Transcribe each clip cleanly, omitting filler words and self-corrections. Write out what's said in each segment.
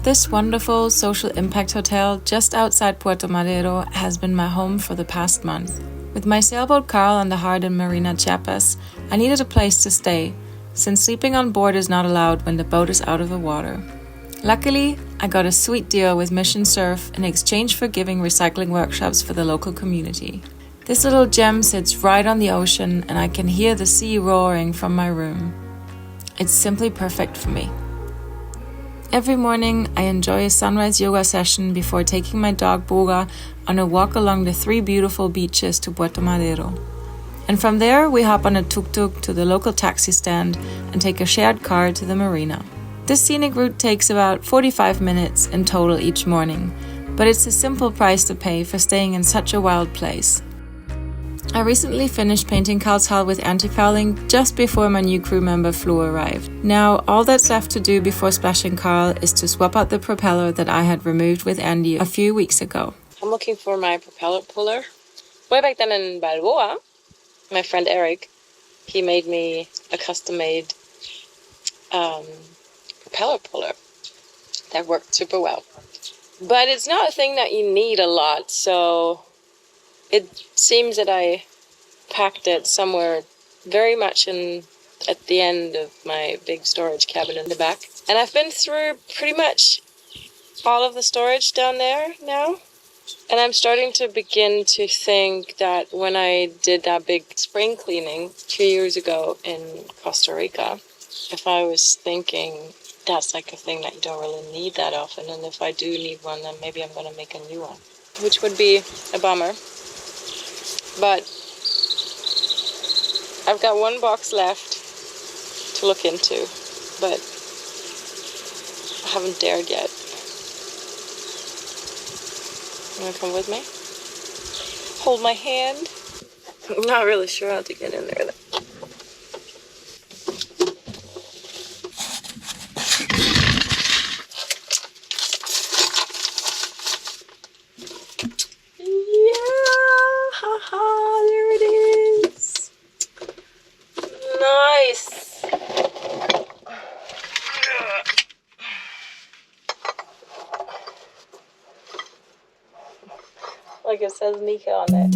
This wonderful social impact hotel just outside Puerto Madero has been my home for the past month. With my sailboat Karl on the hard in Marina Chiapas, I needed a place to stay, since sleeping on board is not allowed when the boat is out of the water. Luckily, I got a sweet deal with Mission Surf in exchange for giving recycling workshops for the local community. This little gem sits right on the ocean and I can hear the sea roaring from my room. It's simply perfect for me. Every morning, I enjoy a sunrise yoga session before taking my dog Boga on a walk along the 3 beautiful beaches to Puerto Madero. And from there, we hop on a tuk-tuk to the local taxi stand and take a shared car to the marina. This scenic route takes about 45 minutes in total each morning, but it's a simple price to pay for staying in such a wild place. I recently finished painting Karl's hull with anti-fouling just before my new crew member Flo arrived. Now, all that's left to do before splashing Karl is to swap out the propeller that I had removed with Andy a few weeks ago. I'm looking for my propeller puller. Way back then in Balboa, my friend Eric, he made me a custom-made propeller puller that worked super well. But it's not a thing that you need a lot, so it seems that I packed it somewhere very much at the end of my big storage cabinet in the back. And I've been through pretty much all of the storage down there now. And I'm starting to begin to think that when I did that big spring cleaning 2 years ago in Costa Rica, if I was thinking that's like a thing that you don't really need that often, and if I do need one, then maybe I'm going to make a new one, which would be a bummer. But I've got one box left to look into, but I haven't dared yet. You want to come with me? Hold my hand? I'm not really sure how to get in there. There it is. Nice. Like it says Nika on it.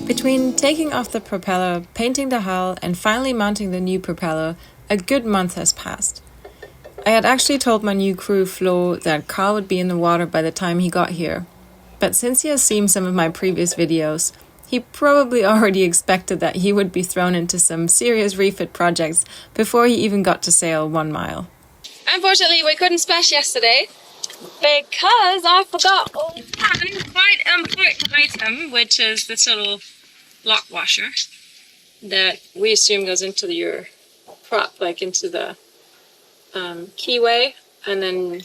Between taking off the propeller, painting the hull, and finally mounting the new propeller, a good month has passed. I had actually told my new crew, Flo, that Karl would be in the water by the time he got here. But since he has seen some of my previous videos, he probably already expected that he would be thrown into some serious refit projects before he even got to sail 1 mile. Unfortunately, we couldn't splash yesterday because I forgot one quite important item, which is this little lock washer that we assume goes into your prop, like into the keyway, and then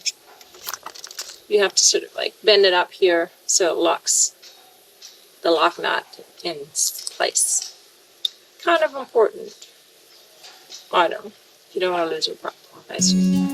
you have to sort of like bend it up here so it locks the lock nut in place. Kind of important item. You don't want to lose your prop, I assume.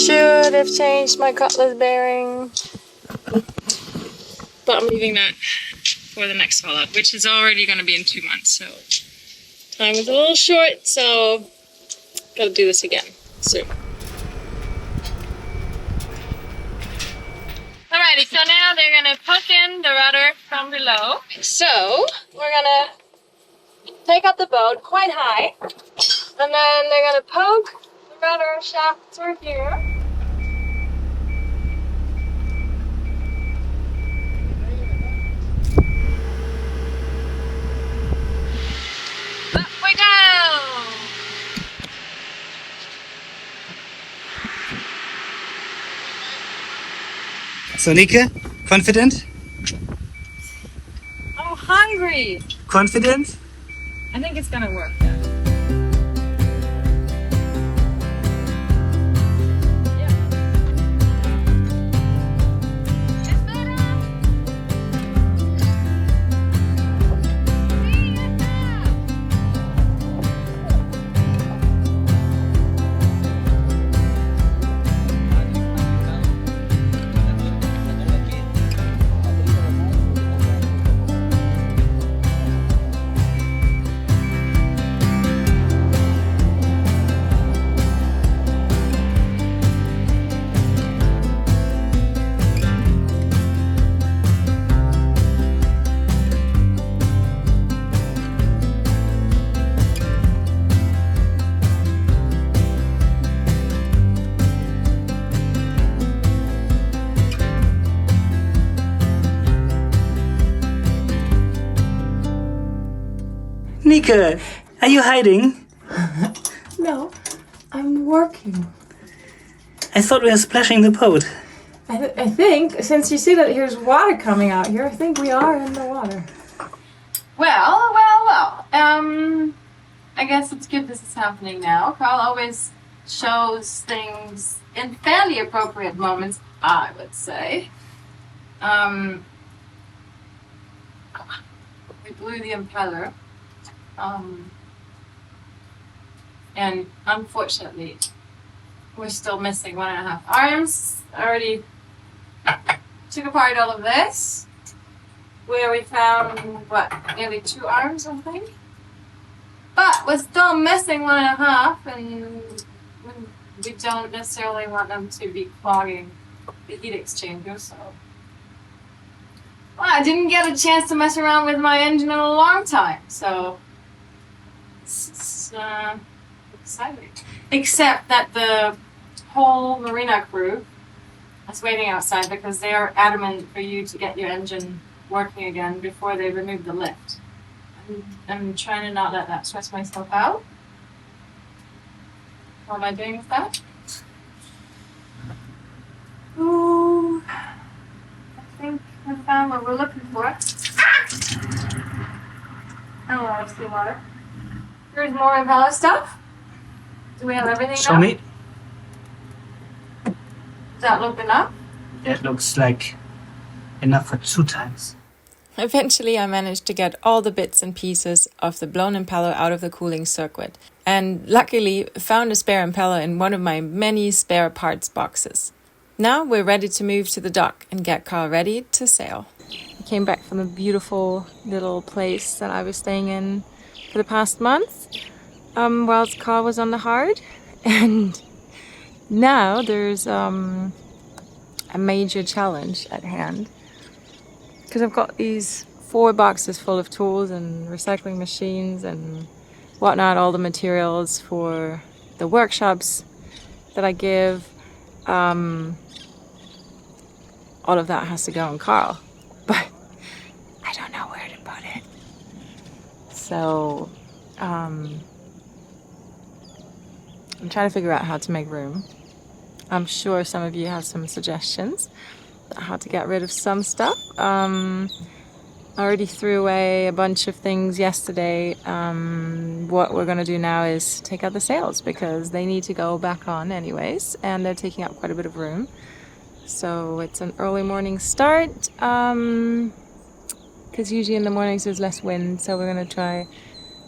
Should have changed my cutlass bearing, but I'm leaving that for the next fallout, which is already going to be in 2 months, so time is a little short, so gotta do this again soon. Alrighty, so now they're gonna poke in the rudder from below. So we're gonna take up the boat quite high, and then they're gonna poke the rudder shaft through here. So, Nike, confident? I'm hungry. Confident? I think it's gonna work. Nike, are you hiding? No, I'm working. I thought we were splashing the boat. I think, since you see that here's water coming out here, I think we are in the water. Well. I guess it's good this is happening now. Karl always shows things in fairly appropriate moments, I would say. We blew the impeller. And unfortunately, we're still missing 1.5 arms. I already took apart all of this, where we found, nearly 2 arms, I think? But we're still missing 1.5, and we don't necessarily want them to be clogging the heat exchanger, so. Well, I didn't get a chance to mess around with my engine in a long time, so it's exciting. Except that the whole marina crew is waiting outside because they are adamant for you to get your engine working again before they remove the lift. I'm trying to not let that stress myself out. How am I doing with that? Ooh, I think we found what we're looking for. Oh, I see water. Here's more impeller stuff. Do we have everything now? Show me. Does that look enough? That looks like enough for 2 times. Eventually I managed to get all the bits and pieces of the blown impeller out of the cooling circuit, and luckily found a spare impeller in one of my many spare parts boxes. Now we're ready to move to the dock and get Karl ready to sail. I came back from a beautiful little place that I was staying in for the past month, whilst Karl was on the hard, and now there's a major challenge at hand. Because I've got these 4 boxes full of tools and recycling machines and whatnot, all the materials for the workshops that I give. All of that has to go on Karl, but I don't know where to put it. So I'm trying to figure out how to make room. I'm sure some of you have some suggestions how to get rid of some stuff. I already threw away a bunch of things yesterday. What we're going to do now is take out the sails because they need to go back on anyways, and they're taking up quite a bit of room. So it's an early morning start because usually in the mornings there's less wind, so we're going to try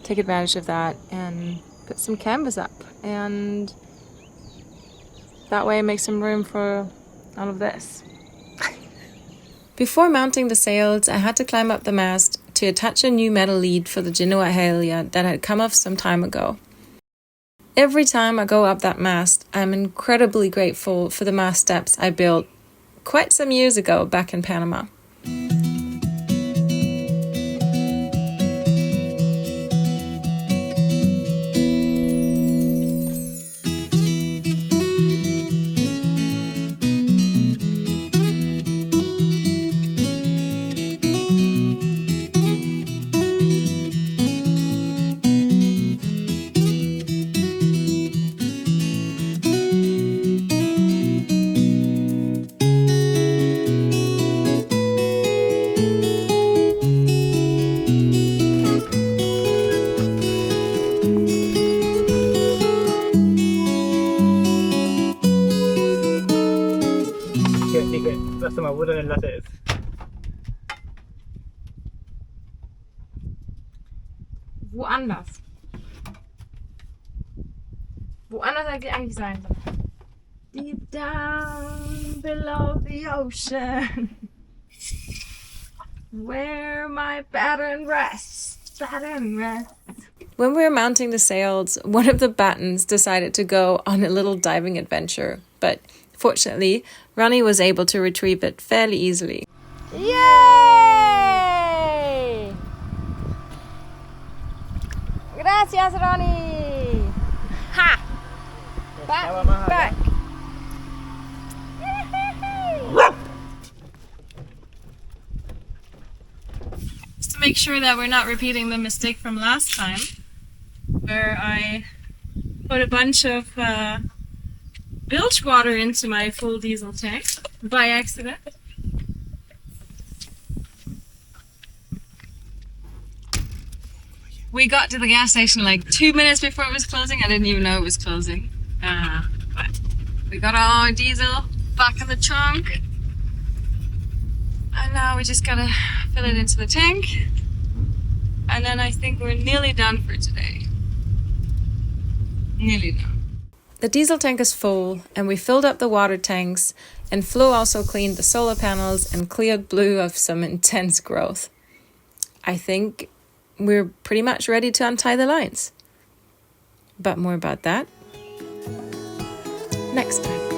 take advantage of that and put some canvas up, and that way make some room for all of this. Before mounting the sails, I had to climb up the mast to attach a new metal lead for the Genoa halyard that had come off some time ago. Every time I go up that mast, I'm incredibly grateful for the mast steps I built quite some years ago back in Panama. Sagst du mal, wo deine Latte ist. Woanders. Woanders als sie eigentlich sein soll. Deep down below the ocean, where my batten rests. When we were mounting the sails, one of the battens decided to go on a little diving adventure, but fortunately, Ronnie was able to retrieve it fairly easily. Yay! Gracias, Ronnie! Ha! Back! Just to make sure that we're not repeating the mistake from last time, where I put a bunch of bilge water into my full diesel tank by accident. We got to the gas station like 2 minutes before it was closing. I didn't even know it was closing. But we got our diesel back in the trunk. And now we just gotta fill it into the tank. And then I think we're nearly done for today. Nearly done. The diesel tank is full, and we filled up the water tanks, and Flo also cleaned the solar panels and cleared Blue of some intense growth. I think we're pretty much ready to untie the lines. But more about that next time.